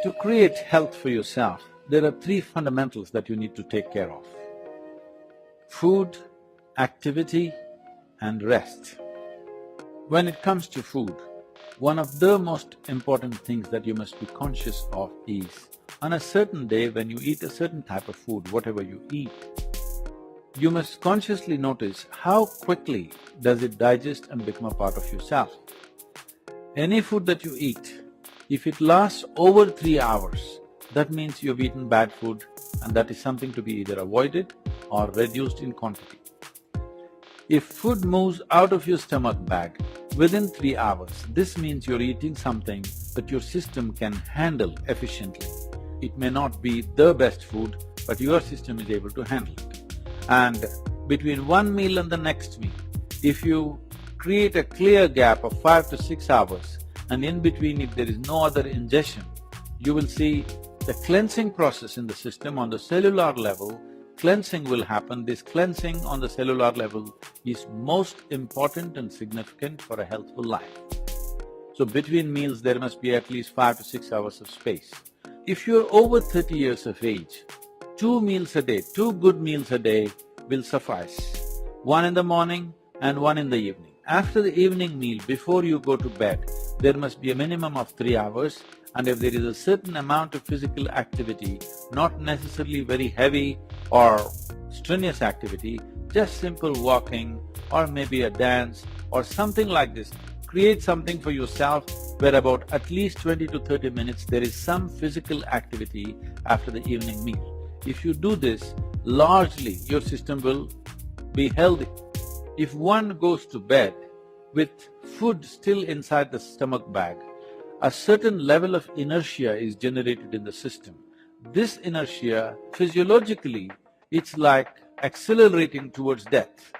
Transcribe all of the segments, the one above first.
To create health for yourself, there are three fundamentals that you need to take care of: food, activity, and rest. When it comes to food, one of the most important things that you must be conscious of is, on a certain day when you eat a certain type of food, whatever you eat, you must consciously notice how quickly does it digest and become a part of yourself. Any food that you eat, if it lasts over 3 hours, that means you've eaten bad food, and that is something to be either avoided or reduced in quantity. If food moves out of your stomach bag within 3 hours, this means you're eating something that your system can handle efficiently. It may not be the best food, but your system is able to handle it. And between one meal and the next meal, if you create a clear gap of 5 to 6 hours, and in between if there is no other ingestion, you will see the cleansing process in the system on the cellular level. Cleansing will happen. This cleansing on the cellular level is most important and significant for a healthful life. So between meals there must be at least 5 to 6 hours of space. If you're over 30 years of age, 2 meals a day, 2 good meals a day will suffice. One in the morning and one in the evening. After the evening meal, before you go to bed, there must be a minimum of 3 hours, and if there is a certain amount of physical activity, not necessarily very heavy or strenuous activity, just simple walking or maybe a dance or something like this, create something for yourself where about at least 20 to 30 minutes there is some physical activity after the evening meal. If you do this, largely your system will be healthy. If one goes to bed with food still inside the stomach bag, a certain level of inertia is generated in the system. This inertia, physiologically, it's like accelerating towards death.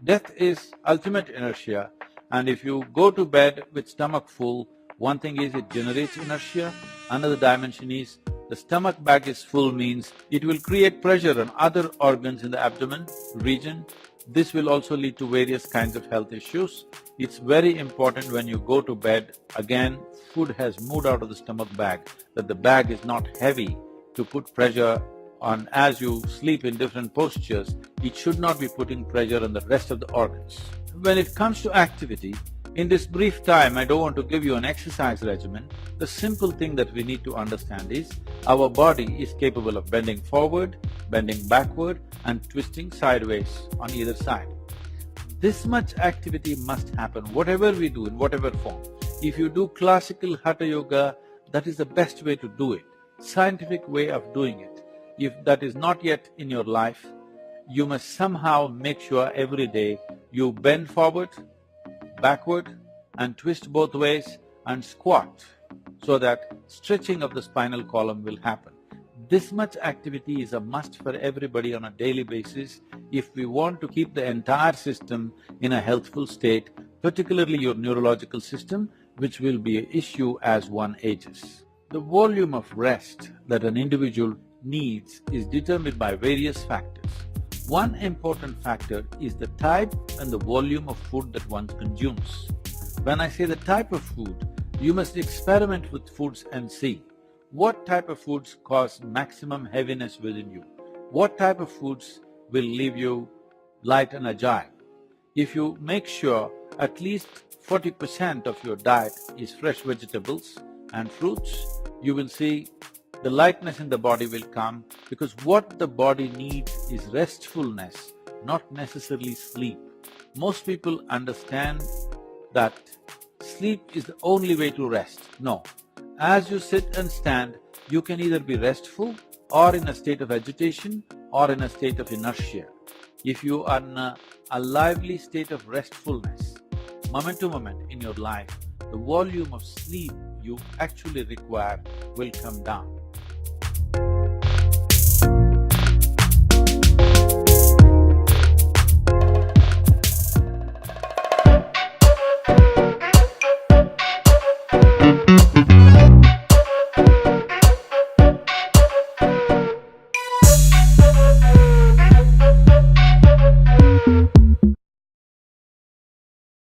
Death is ultimate inertia, and if you go to bed with stomach full, one thing is it generates inertia, another dimension is the stomach bag is full means it will create pressure on other organs in the abdomen region. This will also lead to various kinds of health issues. It's very important when you go to bed, again, food has moved out of the stomach bag, that the bag is not heavy to put pressure on. As you sleep in different postures, it should not be putting pressure on the rest of the organs. When it comes to activity, in this brief time, I don't want to give you an exercise regimen. The simple thing that we need to understand is our body is capable of bending forward, bending backward, and twisting sideways on either side. This much activity must happen, whatever we do, in whatever form. If you do classical Hatha Yoga, that is the best way to do it, scientific way of doing it. If that is not yet in your life, you must somehow make sure every day you bend forward, backward, and twist both ways and squat, so that stretching of the spinal column will happen. This much activity is a must for everybody on a daily basis if we want to keep the entire system in a healthful state, particularly your neurological system, which will be an issue as one ages. The volume of rest that an individual needs is determined by various factors. One important factor is the type and the volume of food that one consumes. When I say the type of food, you must experiment with foods and see what type of foods cause maximum heaviness within you, what type of foods will leave you light and agile. If you make sure at least 40% of your diet is fresh vegetables and fruits, you will see the lightness in the body will come, because what the body needs is restfulness, not necessarily sleep. Most people understand that sleep is the only way to rest. No. As you sit and stand, you can either be restful or in a state of agitation or in a state of inertia. If you are in a lively state of restfulness, moment to moment in your life, the volume of sleep you actually require will come down.